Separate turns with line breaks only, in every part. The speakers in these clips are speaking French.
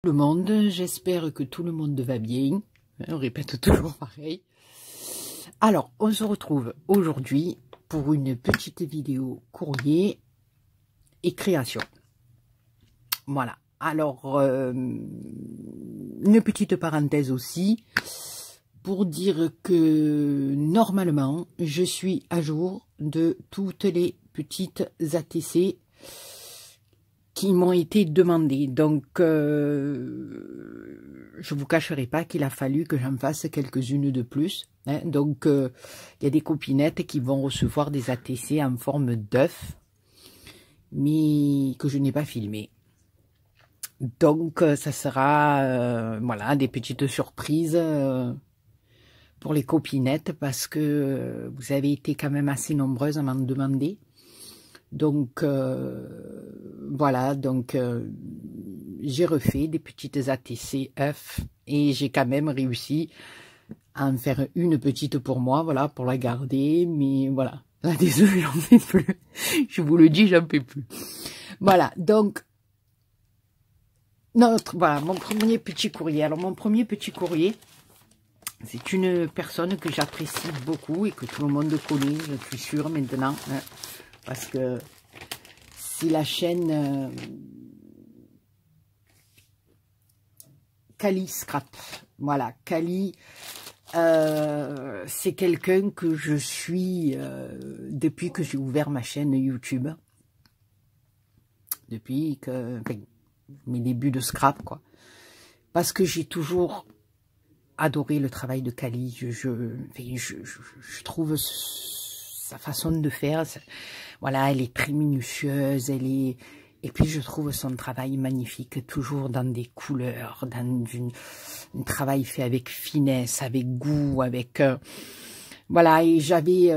Le monde, j'espère que tout le monde va bien. On répète toujours pareil. Alors, on se retrouve aujourd'hui pour une petite vidéo courrier et création. Voilà. Alors, une petite parenthèse aussi pour dire que normalement, je suis à jour de toutes les petites ATC qui m'ont été demandées. Donc, je vous cacherai pas qu'il a fallu que j'en fasse quelques-unes de plus. Hein. Donc, il y a des copinettes qui vont recevoir des ATC en forme d'œuf, mais que je n'ai pas filmé. Donc, ça sera voilà, des petites surprises pour les copinettes parce que vous avez été quand même assez nombreuses à m'en demander. Donc, voilà, donc j'ai refait des petites ATC œufs et j'ai quand même réussi à en faire une petite pour moi, voilà, pour la garder. Mais voilà, là, désolé, j'en peux plus. Je vous le dis, j'en peux plus. Voilà, donc, voilà, mon premier petit courrier. Alors, mon premier petit courrier, c'est une personne que j'apprécie beaucoup et que tout le monde connaît, je suis sûre maintenant. Hein. Parce que c'est la chaîne Kali Scrap. Voilà, Kali, c'est quelqu'un que je suis depuis que j'ai ouvert ma chaîne YouTube. Depuis que mes débuts de scrap, quoi. Parce que j'ai toujours adoré le travail de Kali. Je trouve sa façon de faire, voilà, elle est très minutieuse, elle est, et puis je trouve son travail magnifique, toujours dans des couleurs, dans un travail fait avec finesse, avec goût, avec, voilà, et j'avais,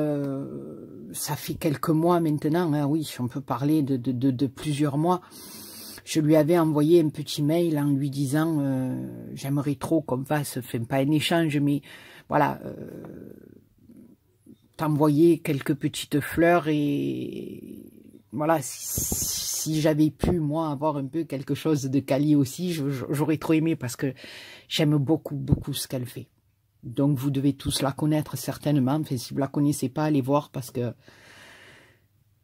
ça fait quelques mois maintenant, hein, oui, on peut parler de plusieurs mois, je lui avais envoyé un petit mail en lui disant, j'aimerais trop qu'on fasse, enfin pas un échange, mais voilà, t'envoyer quelques petites fleurs et voilà, si j'avais pu moi avoir un peu quelque chose de Kali aussi, j'aurais trop aimé parce que j'aime beaucoup ce qu'elle fait. Donc vous devez tous la connaître certainement, enfin si vous la connaissez pas, allez voir parce que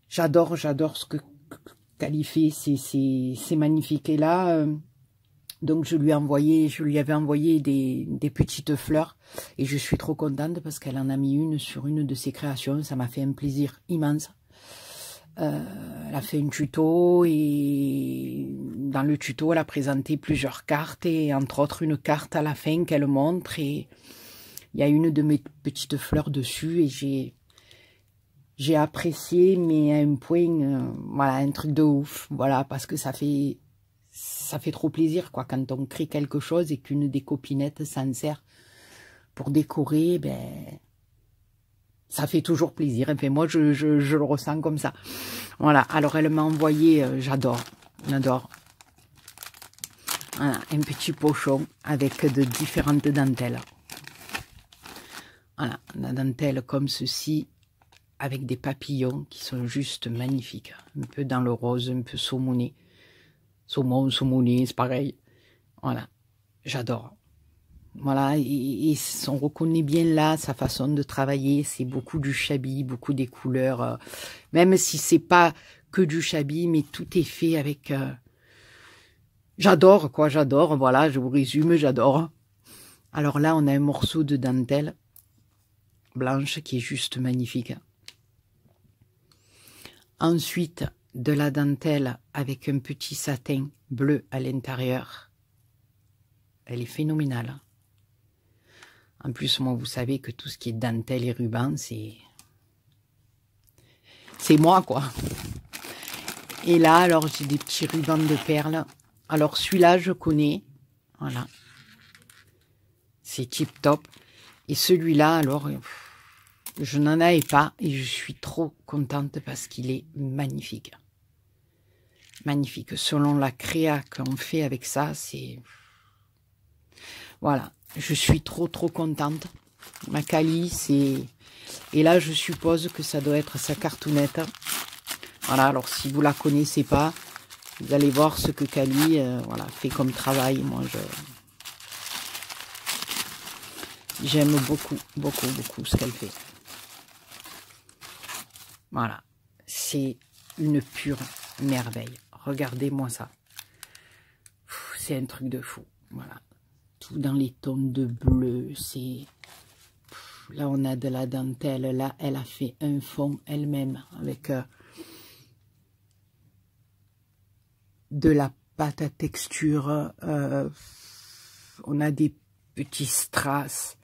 j'adore ce que Kali fait, c'est magnifique. Et là, donc je lui avais envoyé des petites fleurs et je suis trop contente parce qu'elle en a mis une sur une de ses créations. Ça m'a fait un plaisir immense. Elle a fait un tuto et dans le tuto elle a présenté plusieurs cartes et entre autres une carte à la fin qu'elle montre et il y a une de mes petites fleurs dessus et j'ai apprécié mais à un point, voilà, un truc de ouf, voilà, parce que ça fait trop plaisir, quoi, quand on crée quelque chose et qu'une des copinettes s'en sert pour décorer, ben, ça fait toujours plaisir. Enfin, moi, je le ressens comme ça. Voilà, alors elle m'a envoyé, j'adore, voilà, un petit pochon avec de différentes dentelles. Voilà, la dentelle comme ceci, avec des papillons qui sont juste magnifiques. Un peu dans le rose, un peu saumoné. Saumon, saumoné, c'est pareil. Voilà, j'adore. Voilà, et on reconnaît bien là sa façon de travailler. C'est beaucoup du chabi, beaucoup des couleurs. Même si c'est pas que du chabi, mais tout est fait avec... j'adore, quoi, j'adore. Voilà, je vous résume, j'adore. Alors là, on a un morceau de dentelle blanche qui est juste magnifique. Ensuite, de la dentelle avec un petit satin bleu à l'intérieur. Elle est phénoménale. En plus, moi, vous savez que tout ce qui est dentelle et ruban, c'est moi, quoi. Et là, alors, j'ai des petits rubans de perles. Alors, celui-là, je connais. Voilà. C'est tip top. Et celui-là, alors, je n'en avais pas et je suis trop contente parce qu'il est magnifique. Magnifique. Selon la créa qu'on fait avec ça, c'est... Voilà. Je suis trop contente. Ma Kali, c'est... Et là, je suppose que ça doit être sa cartoonette. Voilà, alors si vous la connaissez pas, Vous allez voir ce que Kali voilà, fait comme travail. Moi, j'aime beaucoup, beaucoup, beaucoup ce qu'elle fait. Voilà. C'est une pure merveille. Regardez-moi ça. C'est un truc de fou. Voilà. Tout dans les tons de bleu. C'est... Là, on a de la dentelle. Là, elle a fait un fond elle-même avec de la pâte à texture. On a des petits strass.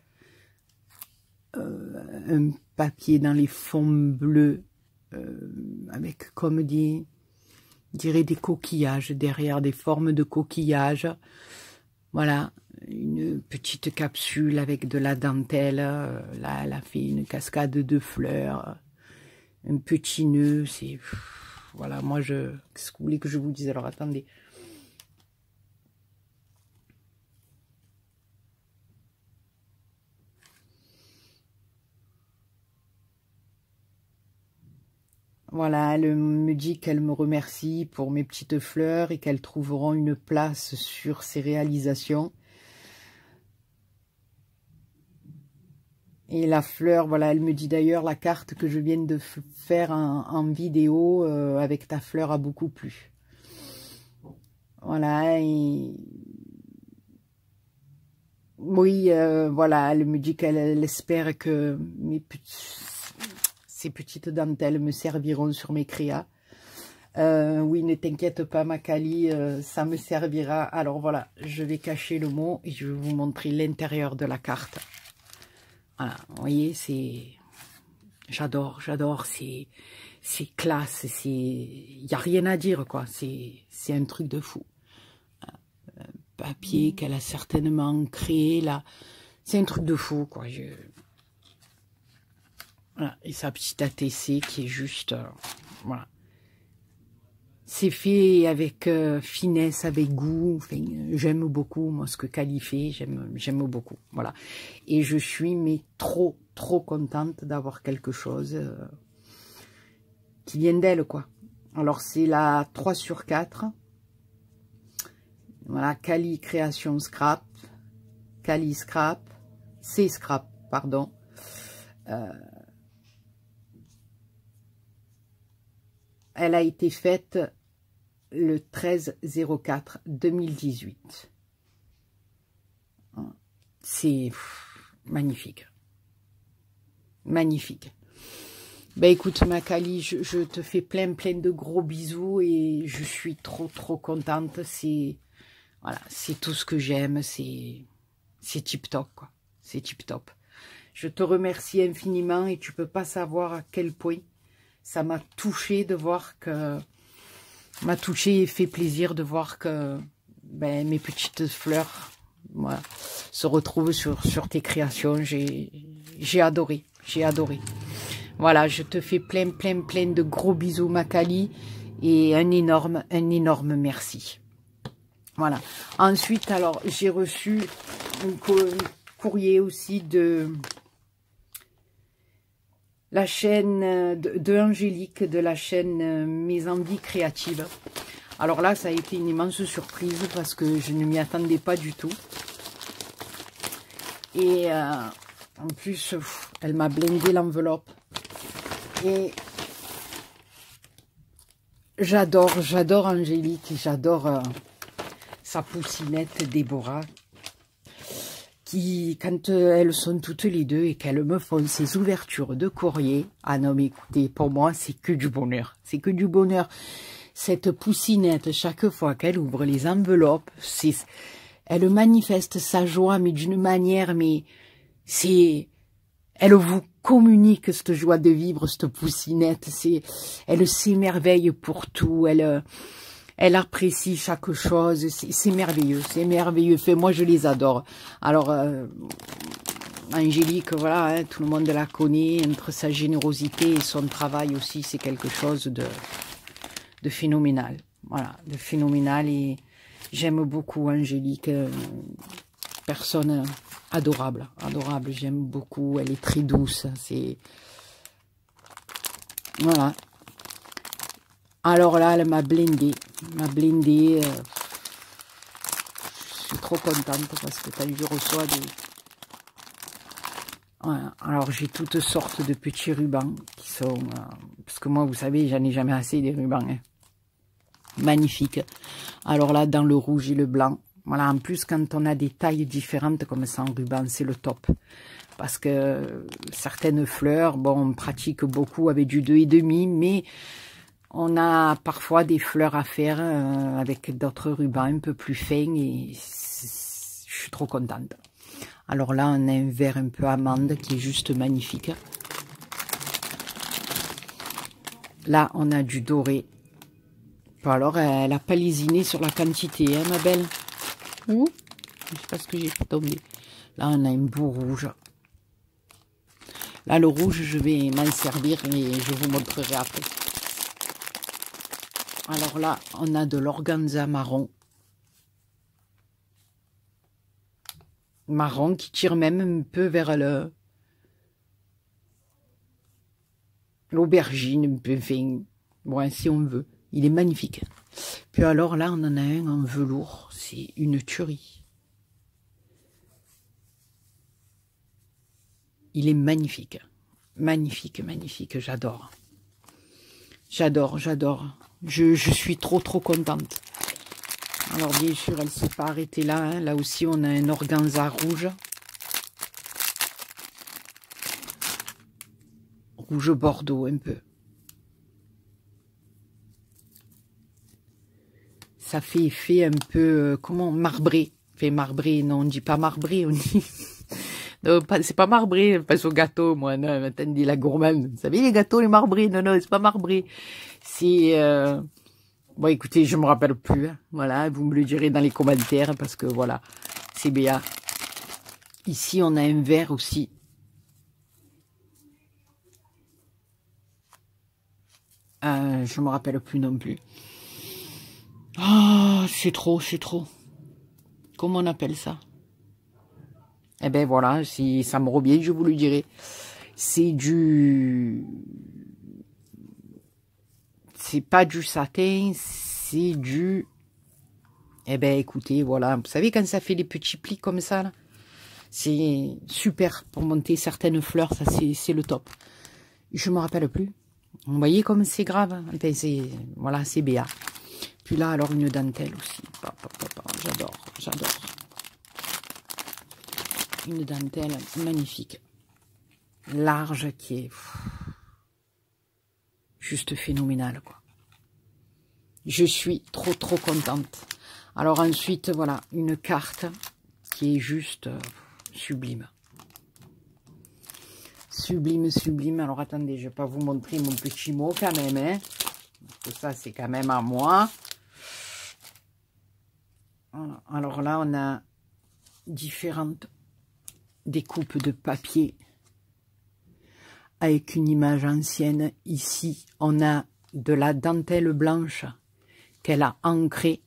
Un papier dans les fonds bleus. Avec, comme dit, je dirais des coquillages derrière, des formes de coquillages. Voilà, une petite capsule avec de la dentelle. Là, elle a fait une cascade de fleurs. Un petit nœud, c'est... Voilà, moi, qu'est-ce que vous voulez que je vous dise? Alors, attendez. Voilà, elle me dit qu'elle me remercie pour mes petites fleurs et qu'elles trouveront une place sur ses réalisations. Et la fleur, voilà, elle me dit d'ailleurs la carte que je viens de faire en vidéo avec ta fleur a beaucoup plu. Voilà, et... Oui, voilà, elle me dit qu'elle espère que ces petites dentelles me serviront sur mes créas. Oui, ne t'inquiète pas, ma Kali, ça me servira. Alors voilà, je vais cacher le mot et je vais vous montrer l'intérieur de la carte. Voilà, vous voyez, c'est... J'adore, c'est classe, il n'y a rien à dire, quoi. C'est un truc de fou. Papier qu'elle a certainement créé, là. C'est un truc de fou, quoi. Voilà. Et sa petite ATC qui est juste... voilà. C'est fait avec finesse, avec goût. Enfin, j'aime beaucoup, moi, ce que Kali fait. J'aime beaucoup. Voilà. Et je suis, mais trop, trop contente d'avoir quelque chose qui vient d'elle, quoi. Alors, c'est la 3/4. Voilà, Kali Création Scrap. Kali Scrap. C'est Scrap, pardon. Elle a été faite le 13/04/2018. C'est magnifique. Magnifique. Ben écoute, ma Kali, je te fais plein de gros bisous et je suis trop, trop contente. C'est voilà, c'est tout ce que j'aime. C'est tip top, quoi. C'est tip top. Je te remercie infiniment et tu peux pas savoir à quel point ça m'a touché de voir que... m'a touché et fait plaisir de voir que ben, mes petites fleurs voilà, se retrouvent sur tes créations. J'ai adoré, j'ai adoré. Voilà, je te fais plein de gros bisous, ma Kali, et un énorme merci. Voilà. Ensuite, alors, j'ai reçu un courrier aussi de... la chaîne de Angélique, de la chaîne Mes Envies Créatives. Alors là, ça a été une immense surprise parce que je ne m'y attendais pas du tout. Et en plus, elle m'a blindé l'enveloppe. Et j'adore Angélique, j'adore sa poussinette Déborah. Qui, quand elles sont toutes les deux et qu'elles me font ces ouvertures de courrier, ah non mais écoutez, pour moi c'est que du bonheur, c'est que du bonheur. Cette poussinette, chaque fois qu'elle ouvre les enveloppes, elle manifeste sa joie, mais d'une manière, mais c'est, elle vous communique cette joie de vivre, cette poussinette, elle s'émerveille pour tout, elle apprécie chaque chose, c'est merveilleux, c'est merveilleux. Fait, moi, je les adore. Alors, Angélique, voilà, hein, tout le monde la connaît, entre sa générosité et son travail aussi, c'est quelque chose de phénoménal. Voilà, de phénoménal. Et j'aime beaucoup Angélique, personne adorable, adorable, j'aime beaucoup, elle est très douce, c'est... Voilà. Alors là, elle m'a blindé. Je suis trop contente parce que quand je reçois des... Ouais, alors j'ai toutes sortes de petits rubans qui sont... parce que moi, vous savez, j'en ai jamais assez des rubans. Hein. Magnifique. Alors là, dans le rouge et le blanc. Voilà, en plus, quand on a des tailles différentes comme ça en ruban, c'est le top. Parce que certaines fleurs, bon, on pratique beaucoup avec du 2,5, mais on a parfois des fleurs à faire avec d'autres rubans un peu plus fins et je suis trop contente. Alors là, on a un vert un peu amande qui est juste magnifique. Là, on a du doré. Alors, elle a pas lésiné sur la quantité, hein, ma belle. Ouh, je sais pas ce que j'ai fait tomber. Là, on a un beau rouge. Là, le rouge, je vais m'en servir et je vous montrerai après. Alors là, on a de l'organza marron. Marron qui tire même un peu vers l'aubergine, un peu fin. Bon, si on veut. Il est magnifique. Puis alors là, on en a un en velours. C'est une tuerie. Il est magnifique. Magnifique, magnifique. J'adore. J'adore, j'adore. Je suis trop contente. Alors bien sûr, elle ne s'est pas arrêtée là. Hein. Là aussi, on a un organza rouge. Rouge bordeaux un peu. Ça fait effet un peu, comment, marbré. Fait marbré, non, on ne dit pas marbré, on dit... c'est pas marbré, je passe au gâteau, moi, non, attendez, la gourmande. Vous savez, les gâteaux, les marbrés, non, c'est pas marbré. C'est... Bon, écoutez, je me rappelle plus, hein. Voilà, vous me le direz dans les commentaires, parce que, voilà, c'est Béa. Ici, on a un vert aussi. Je me rappelle plus non plus. Ah, c'est trop, c'est trop. Comment on appelle ça? Eh ben voilà, si ça me revient, je vous le dirai. C'est du... C'est pas du satin, c'est du... Eh ben écoutez, voilà. Vous savez quand ça fait des petits plis comme ça, là, c'est super pour monter certaines fleurs, ça c'est le top. Je me rappelle plus. Vous voyez comme c'est grave. Enfin, voilà, c'est Béa. Puis là, alors une dentelle aussi. J'adore, j'adore. Une dentelle magnifique. Large qui est juste phénoménale, quoi. Je suis trop contente. Alors ensuite, voilà, une carte qui est juste sublime. Sublime, sublime. Alors attendez, je vais pas vous montrer mon petit mot quand même, hein. Parce que ça, c'est quand même à moi. Voilà. Alors là, on a différentes découpes de papier avec une image ancienne. Ici, on a de la dentelle blanche qu'elle a ancrée,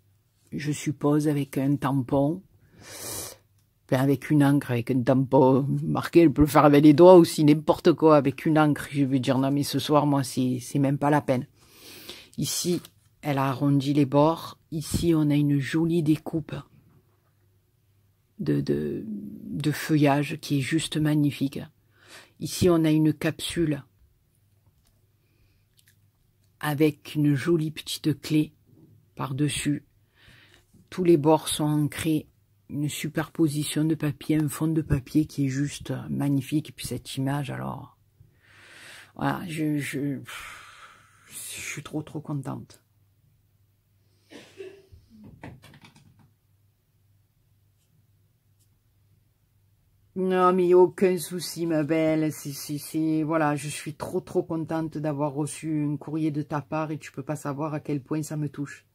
je suppose, avec un tampon. Enfin, avec une encre, avec un tampon marqué, elle peut le faire avec les doigts aussi, n'importe quoi, avec une encre. Je veux dire, non mais ce soir, moi, c'est même pas la peine. Ici, elle a arrondi les bords. Ici, on a une jolie découpe de feuillage qui est juste magnifique. Ici, on a une capsule avec une jolie petite clé par-dessus. Tous les bords sont ancrés. Une superposition de papier, un fond de papier qui est juste magnifique. Et puis cette image, alors... Voilà, je suis trop contente. Non, mais aucun souci, ma belle. Voilà, je suis trop contente d'avoir reçu un courrier de ta part et tu peux pas savoir à quel point ça me touche.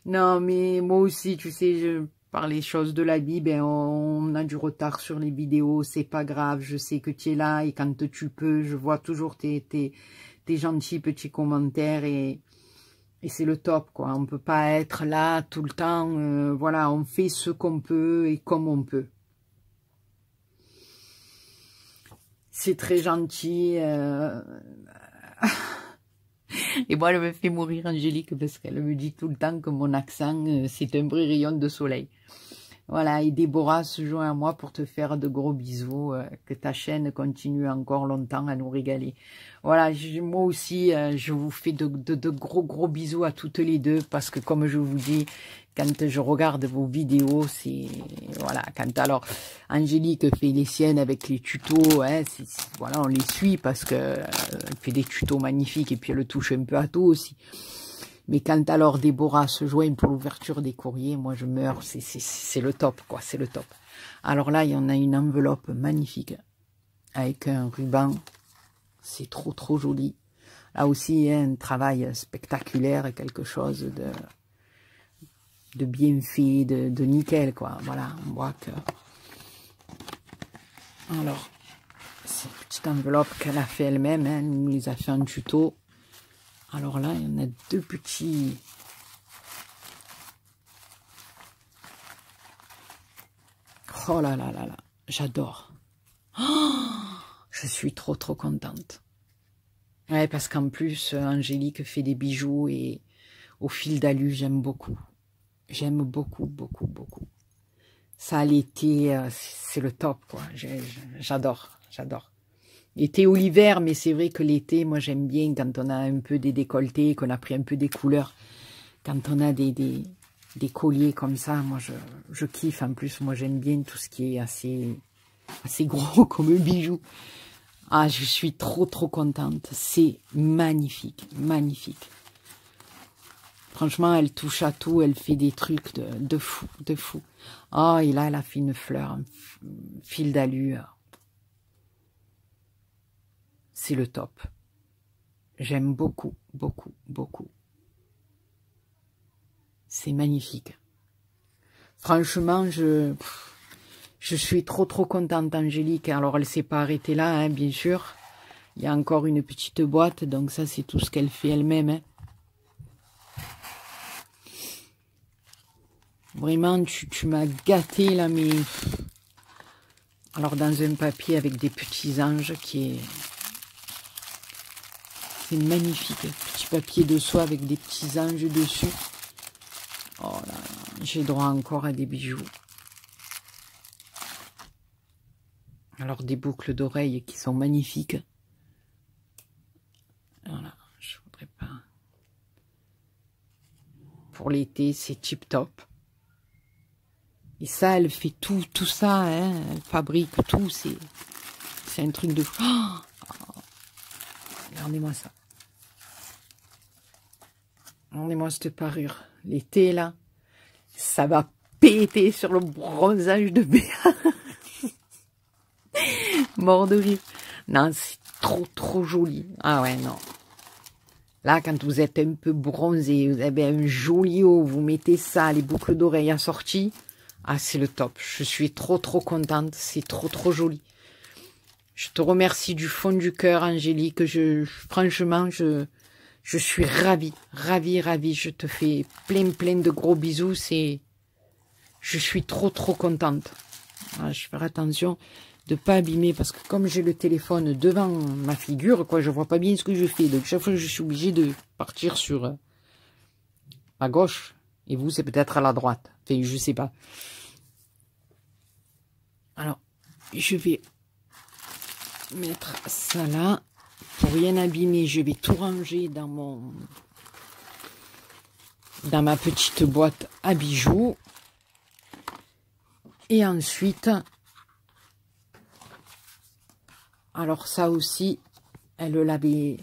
Non, mais moi aussi, tu sais, par les choses de la vie, ben, on a du retard sur les vidéos, c'est pas grave, je sais que tu es là et quand tu peux, je vois toujours tes gentils petits commentaires et Et c'est le top, quoi. On peut pas être là tout le temps. Voilà, on fait ce qu'on peut et comme on peut. C'est très gentil. Et moi, elle me fait mourir, Angélique, parce qu'elle me dit tout le temps que mon accent, c'est un vrai rayon de soleil. Voilà, et Déborah se joint à moi pour te faire de gros bisous, que ta chaîne continue encore longtemps à nous régaler. Voilà, moi aussi, je vous fais de gros bisous à toutes les deux, parce que comme je vous dis, quand je regarde vos vidéos, c'est... Voilà, quand alors Angélique fait les siennes avec les tutos, hein, voilà, on les suit parce que elle fait des tutos magnifiques et puis elle touche un peu à tout aussi. Mais quand alors Déborah se joint pour l'ouverture des courriers, moi je meurs, c'est le top, quoi, c'est le top. Alors là, il y en a une enveloppe magnifique avec un ruban, c'est trop joli. Là aussi, il y a un travail spectaculaire et quelque chose de bien fait, de nickel, quoi. Voilà, on voit que... Alors, c'est une petite enveloppe qu'elle a fait elle-même, hein, elle nous les a fait en tuto. Alors là, il y en a deux petits... Oh là là là là, j'adore. Oh, je suis trop contente. Ouais, parce qu'en plus, Angélique fait des bijoux et au fil d'alu, j'aime beaucoup. J'aime beaucoup. Ça, l'été, c'est le top, quoi. J'adore. L'été ou l'hiver, mais c'est vrai que l'été, moi, j'aime bien quand on a un peu des décolletés, qu'on a pris un peu des couleurs. Quand on a des colliers comme ça, moi, je kiffe. En plus, moi, j'aime bien tout ce qui est assez gros comme un bijou. Ah, je suis trop contente. C'est magnifique. Franchement, elle touche à tout. Elle fait des trucs de fou. Oh, et là, elle a fait une fleur, un fil d'allure. C'est le top. J'aime beaucoup. C'est magnifique. Franchement, je suis trop contente, Angélique. Alors, elle s'est pas arrêtée là, hein, bien sûr. Il y a encore une petite boîte, donc ça, c'est tout ce qu'elle fait elle-même. Hein. Vraiment, tu m'as gâté, là, mais... Alors, dans un papier avec des petits anges qui est... C'est magnifique. Petit papier de soie avec des petits anges dessus. Oh là là, j'ai droit encore à des bijoux. Alors, des boucles d'oreilles qui sont magnifiques. Voilà, je voudrais pas... Pour l'été, c'est tip top. Et ça, elle fait tout ça, hein. Elle fabrique tout, c'est un truc de fou. Oh, regardez-moi ça. Regardez-moi cette parure. L'été, là, ça va péter sur le bronzage de Béa. Mort de rire. Non, c'est trop joli. Ah ouais, non. Là, quand vous êtes un peu bronzé, vous avez un joli haut, vous mettez ça, les boucles d'oreilles assorties. Ah, c'est le top. Je suis trop contente. C'est trop joli. Je te remercie du fond du cœur, Angélique. Franchement, je suis ravie. Je te fais plein de gros bisous. Je suis trop contente. Ah, je ferai attention de pas abîmer parce que comme j'ai le téléphone devant ma figure, quoi, je vois pas bien ce que je fais. Donc chaque fois, je suis obligée de partir sur à gauche. Et vous, c'est peut-être à la droite. Enfin, je sais pas. Alors, je vais mettre ça là. Pour rien abîmer, je vais tout ranger dans ma petite boîte à bijoux. Et ensuite, alors ça aussi, elle l'avait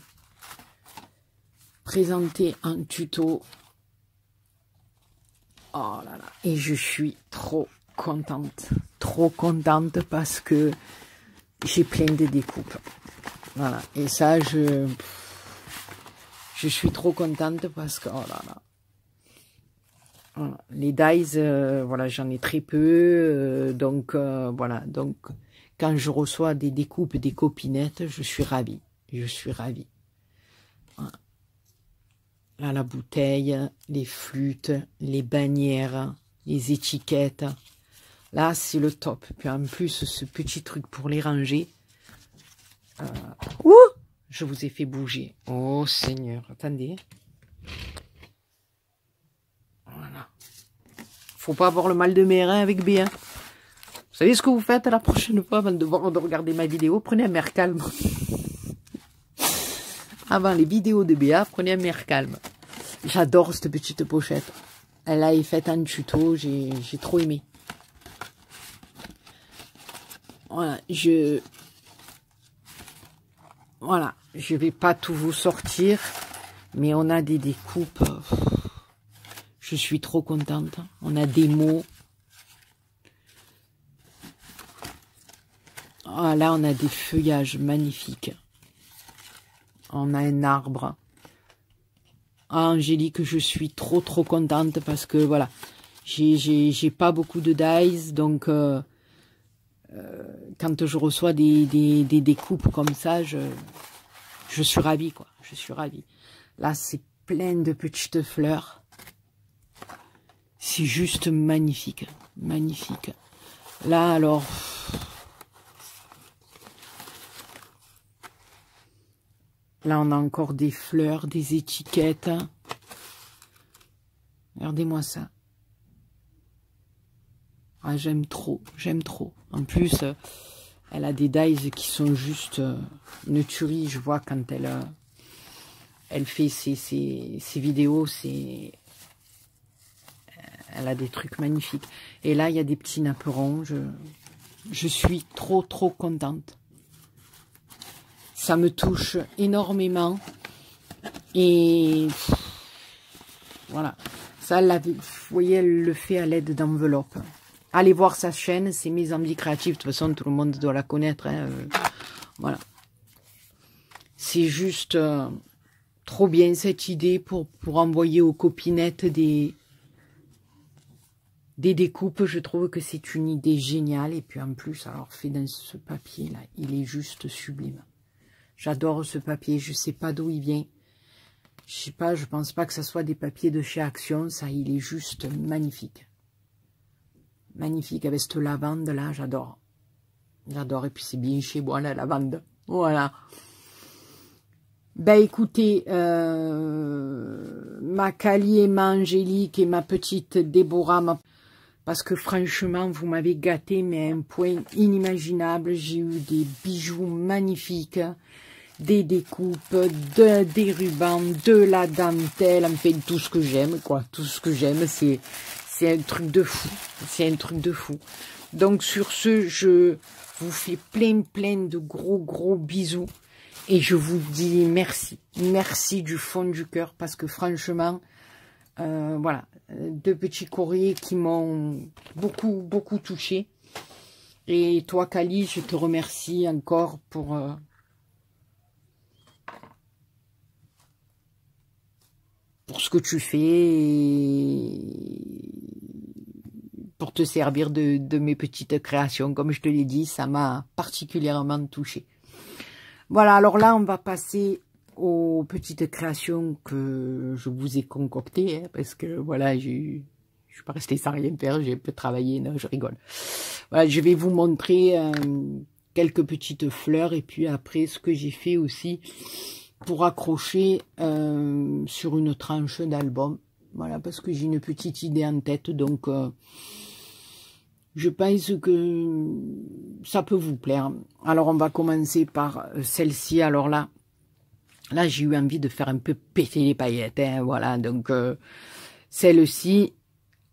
présenté en tuto. Oh là là, et je suis trop contente parce que j'ai plein de découpes. Voilà, et ça, je suis trop contente parce que, oh là là. Voilà. Les dies, voilà, j'en ai très peu, donc voilà, donc quand je reçois des découpes, des copinettes, je suis ravie. Voilà. Là, la bouteille, les flûtes, les bannières, les étiquettes. Là, c'est le top. Puis en plus, ce petit truc pour les ranger. Ouh! Je vous ai fait bouger. Oh Seigneur, attendez. Voilà. Faut pas avoir le mal de mer hein, avec Béa. Vous savez ce que vous faites la prochaine fois avant de regarder ma vidéo? Prenez un mer calme. Avant les vidéos de Béa, prenez un mer calme. J'adore cette petite pochette. Elle a été faite en tuto, j'ai trop aimé. Voilà, voilà, je vais pas tout vous sortir, mais on a des découpes. Je suis trop contente. On a des mots. Ah, là, on a des feuillages magnifiques. On a un arbre. Ah, Angélique, je suis trop contente parce que voilà, j'ai pas beaucoup de dies, donc quand je reçois des découpes comme ça, je suis ravie, quoi. Je suis ravie. Là, c'est plein de petites fleurs. C'est juste magnifique. Magnifique. Là, alors... Là, on a encore des fleurs, des étiquettes. Regardez-moi ça. Ah, j'aime trop, j'aime trop. En plus, elle a des dies qui sont juste une tuerie. Je vois quand elle fait ses vidéos, elle a des trucs magnifiques. Et là, il y a des petits napperons. Je suis trop contente. Ça me touche énormément. Et voilà. Ça, vous voyez, elle le fait à l'aide d'enveloppes. Allez voir sa chaîne, c'est Mes Envies Créatives. De toute façon, tout le monde doit la connaître. Hein, voilà. C'est juste trop bien cette idée pour envoyer aux copinettes des découpes. Je trouve que c'est une idée géniale. Et puis en plus, alors fait dans ce papier-là, il est juste sublime. J'adore ce papier, je sais pas d'où il vient. Je sais pas, je pense pas que ça soit des papiers de chez Action, ça, il est juste magnifique. Magnifique, avec cette lavande là, j'adore. J'adore, et puis c'est bien chez moi la lavande. Voilà. Ben écoutez, ma Cali et ma Angélique et ma petite Déborah, parce que franchement, vous m'avez gâté, mais à un point inimaginable. J'ai eu des bijoux magnifiques, des découpes, des rubans, de la dentelle, en fait tout ce que j'aime, quoi. Tout ce que j'aime, c'est un truc de fou. C'est un truc de fou. Donc sur ce, je vous fais plein de gros bisous. Et je vous dis merci. Merci du fond du cœur, parce que franchement, voilà, 2 petits courriers qui m'ont beaucoup touché. Et toi, Cali, je te remercie encore pour ce que tu fais et pour te servir de mes petites créations. Comme je te l'ai dit, ça m'a particulièrement touchée. Voilà, alors là, on va passer aux petites créations que je vous ai concoctées, hein, parce que voilà, je suis pas restée sans rien faire, j'ai un peu travaillé, non, je rigole. Voilà, je vais vous montrer quelques petites fleurs, et puis après, ce que j'ai fait aussi pour accrocher sur une tranche d'album. Voilà, parce que j'ai une petite idée en tête, donc je pense que ça peut vous plaire. Alors, on va commencer par celle-ci. Alors là, j'ai eu envie de faire un peu péter les paillettes. Hein, voilà, donc celle-ci,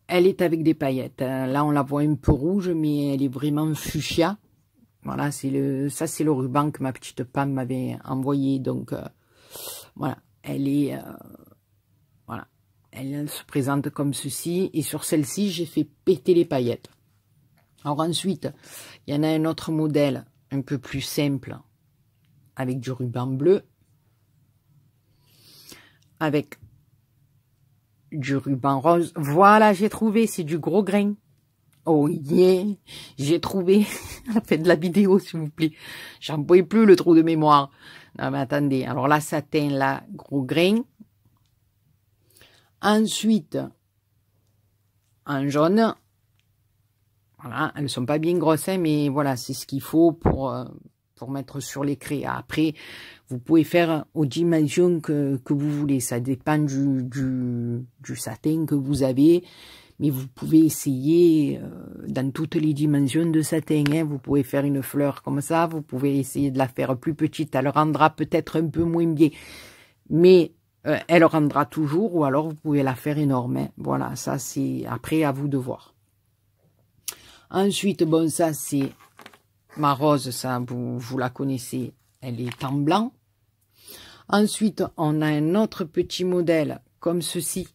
elle est avec des paillettes. Hein. Là, on la voit un peu rouge, mais elle est vraiment fuchsia. Voilà, ça c'est le ruban que ma petite Pam m'avait envoyé. Donc, voilà, elle est... voilà, elle se présente comme ceci. Et sur celle-ci, j'ai fait péter les paillettes. Alors ensuite, il y en a un autre modèle un peu plus simple avec du ruban bleu, avec du ruban rose. Voilà, j'ai trouvé, c'est du gros grain. Oh yeah, j'ai trouvé. Faites de la vidéo s'il vous plaît. J'en pouvais plus le trou de mémoire. Non mais attendez, alors là satin, là gros grain. Ensuite, en jaune, voilà, elles sont pas bien grosses, hein, mais voilà, c'est ce qu'il faut pour mettre sur les craies. Après, vous pouvez faire aux dimensions que vous voulez. Ça dépend du satin que vous avez. Mais vous pouvez essayer dans toutes les dimensions de satin. Hein. Vous pouvez faire une fleur comme ça. Vous pouvez essayer de la faire plus petite. Elle rendra peut-être un peu moins bien. Mais elle rendra toujours. Ou alors vous pouvez la faire énorme. Hein. Voilà, ça c'est après à vous de voir. Ensuite, bon, ça c'est ma rose. Ça, vous la connaissez. Elle est en blanc. Ensuite, on a un autre petit modèle comme ceci.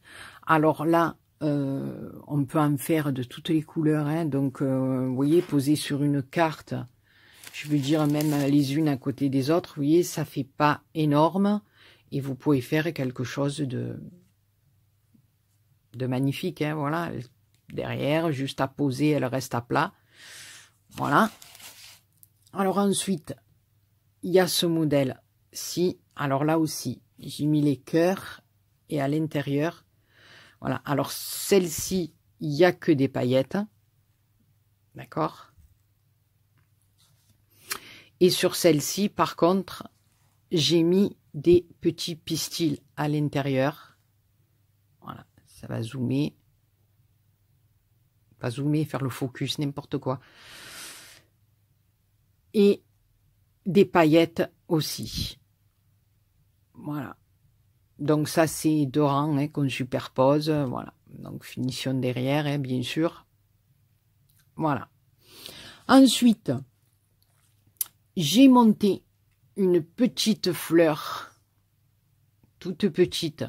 Alors là, on peut en faire de toutes les couleurs, hein. Donc vous voyez, posé sur une carte, je veux dire même les unes à côté des autres, vous voyez, ça fait pas énorme et vous pouvez faire quelque chose de magnifique, hein. Voilà, derrière, juste à poser, elle reste à plat, voilà. Alors ensuite, il y a ce modèle-ci, alors là aussi, j'ai mis les cœurs et à l'intérieur, voilà, alors celle-ci, il n'y a que des paillettes. D'accord? Et sur celle-ci, par contre, j'ai mis des petits pistils à l'intérieur. Voilà, ça va zoomer. Pas zoomer, faire le focus, n'importe quoi. Et des paillettes aussi. Voilà. Donc ça c'est deux rangs, hein, qu'on superpose, voilà. Donc finition derrière, hein, bien sûr. Voilà. Ensuite, j'ai monté une petite fleur, toute petite,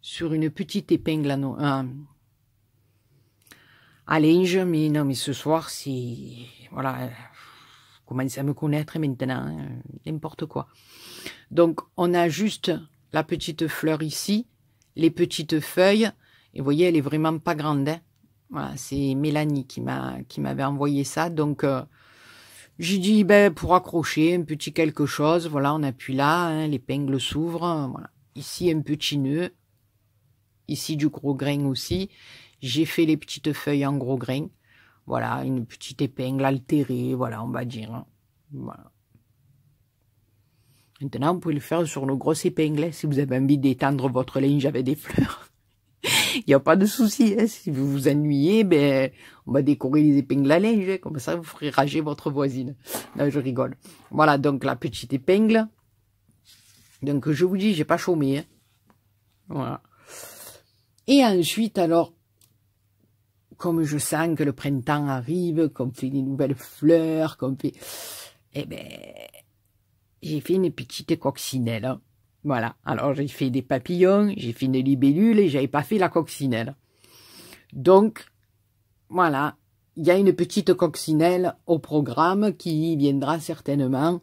sur une petite épingle à linge, mais non, mais ce soir c'est, voilà, commencez à me connaître maintenant, hein, n'importe quoi. Donc on a juste la petite fleur ici, les petites feuilles, et vous voyez, elle est vraiment pas grande, hein. Voilà, c'est Mélanie qui m'avait envoyé ça, donc j'ai dit, ben, pour accrocher un petit quelque chose, voilà, on appuie là, hein, l'épingle s'ouvre, voilà. Ici un petit nœud, ici du gros grain aussi, j'ai fait les petites feuilles en gros grain, voilà, une petite épingle altérée, voilà, on va dire, hein. Voilà. Maintenant, vous pouvez le faire sur nos grosses épingles, hein, si vous avez envie d'étendre votre linge avec des fleurs. Il n'y a pas de souci, hein. Si vous vous ennuyez, ben, on va décorer les épingles à linge, hein. Comme ça vous ferez rager votre voisine. Non, je rigole. Voilà, donc la petite épingle. Donc je vous dis, j'ai pas chômé, hein. Voilà. Et ensuite, alors, comme je sens que le printemps arrive, qu'on fait des nouvelles fleurs, qu'on fait... Eh ben... j'ai fait une petite coccinelle, hein. Voilà, alors j'ai fait des papillons, j'ai fait une libellule et j'avais pas fait la coccinelle. Donc, voilà, il y a une petite coccinelle au programme qui viendra certainement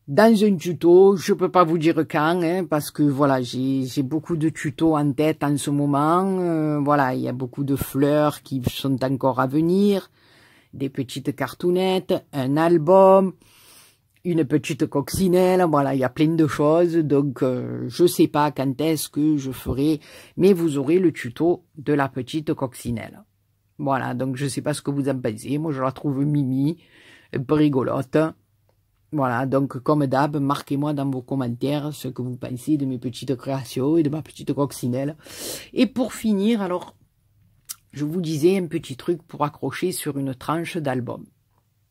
dans un tuto. Je peux pas vous dire quand, hein, parce que voilà, j'ai beaucoup de tutos en tête en ce moment. Voilà, il y a beaucoup de fleurs qui sont encore à venir, des petites cartounettes, un album, une petite coccinelle, voilà, il y a plein de choses, donc je sais pas quand est-ce que je ferai, mais vous aurez le tuto de la petite coccinelle. Voilà, donc je sais pas ce que vous en pensez, moi je la trouve mimi, un peu rigolote. Voilà, donc comme d'hab, marquez-moi dans vos commentaires ce que vous pensez de mes petites créations et de ma petite coccinelle. Et pour finir, alors, je vous disais un petit truc pour accrocher sur une tranche d'album.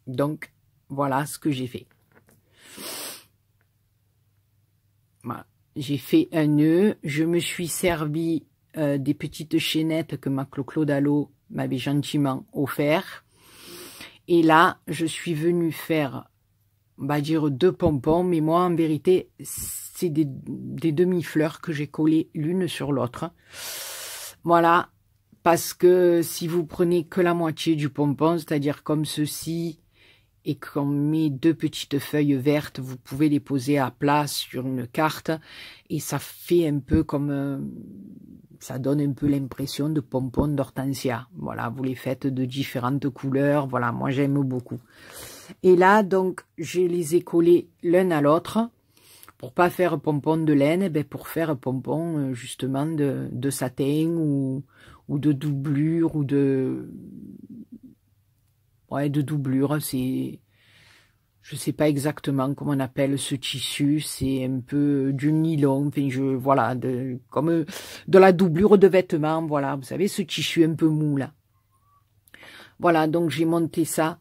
Donc, voilà ce que j'ai fait. Voilà. J'ai fait un nœud, je me suis servi des petites chaînettes que ma Clo-Clo d'Allo m'avait gentiment offert. Et là, je suis venue faire, on va dire, 2 pompons, mais moi, en vérité, c'est des demi-fleurs que j'ai collées l'une sur l'autre. Voilà, parce que si vous prenez que la moitié du pompon, c'est-à-dire comme ceci, et qu'on met 2 petites feuilles vertes, vous pouvez les poser à plat sur une carte et ça fait un peu comme, ça donne un peu l'impression de pompons d'hortensia. Voilà, vous les faites de différentes couleurs, voilà, moi j'aime beaucoup. Et là, donc, je les ai collés l'un à l'autre Pour pas faire pompon de laine, ben pour faire pompon justement de satin ou de doublure ou de... Ouais, de doublure, c'est... Je sais pas exactement comment on appelle ce tissu, c'est un peu du nylon, enfin voilà, comme de la doublure de vêtements, voilà, vous savez, ce tissu un peu mou là. Voilà, donc j'ai monté ça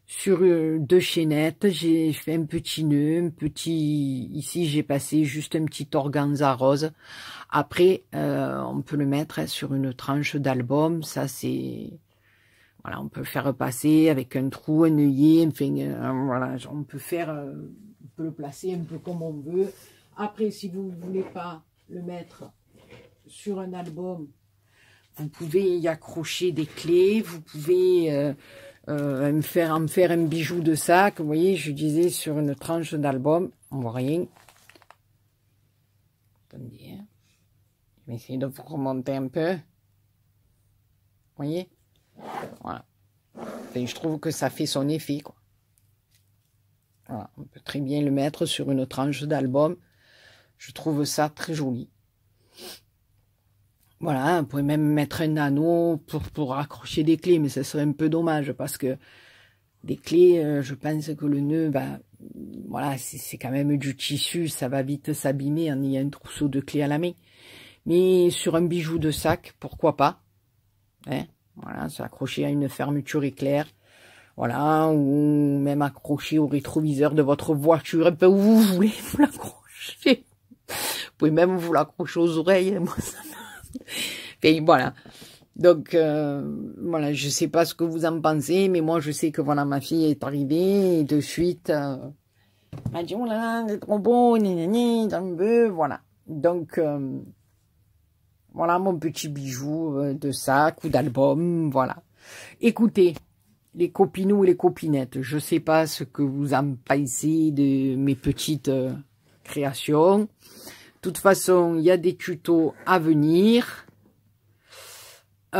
sur 2 chaînettes, j'ai fait un petit nœud, ici j'ai passé juste un petit organza rose. Après, on peut le mettre sur une tranche d'album, ça c'est... Voilà, on peut le faire passer avec un trou, un œillet, enfin, voilà, on peut le placer un peu comme on veut. Après, si vous ne voulez pas le mettre sur un album, vous pouvez y accrocher des clés, vous pouvez en faire un bijou de sac. Vous voyez, je disais sur une tranche d'album, on voit rien. Attendez, hein. Je vais essayer de vous remonter un peu. Vous voyez? Voilà. Et je trouve que ça fait son effet, quoi. Voilà, on peut très bien le mettre sur une tranche d'album. Je trouve ça très joli. Voilà, on pourrait même mettre un anneau pour accrocher des clés, mais ça serait un peu dommage parce que des clés, je pense que le nœud, bah, voilà, c'est quand même du tissu, ça va vite s'abîmer en ayant un trousseau de clés à la main. Mais sur un bijou de sac, pourquoi pas, hein? Voilà, c'est accroché à une fermeture éclair. Voilà, ou même accroché au rétroviseur de votre voiture, un peu où vous voulez vous l'accrocher. Vous pouvez même vous l'accrocher aux oreilles. Moi, ça et voilà. Donc, voilà, je sais pas ce que vous en pensez, mais moi, je sais que voilà, ma fille est arrivée et de suite, elle m'a dit, oh là là, c'est trop beau, j'en veux, voilà. Donc, voilà mon petit bijou de sac ou d'album, voilà. Écoutez, les copinous et les copinettes, je sais pas ce que vous en pensez de mes petites créations. De toute façon, il y a des tutos à venir. Je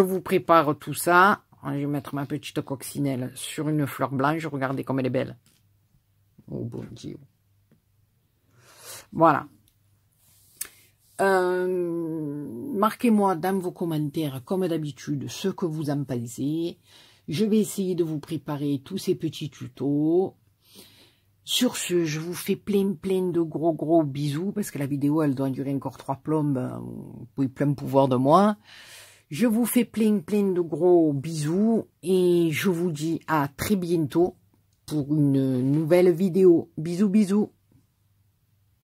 vous prépare tout ça. Je vais mettre ma petite coccinelle sur une fleur blanche. Regardez comme elle est belle. Oh bon Dieu. Voilà. Marquez-moi dans vos commentaires, comme d'habitude, ce que vous en pensez. Je vais essayer de vous préparer tous ces petits tutos. Sur ce, je vous fais plein de gros bisous, parce que la vidéo, elle doit durer encore 3 plombes. Vous pouvez plein pouvoir de moi. Je vous fais plein de gros bisous, et je vous dis à très bientôt pour une nouvelle vidéo. Bisous.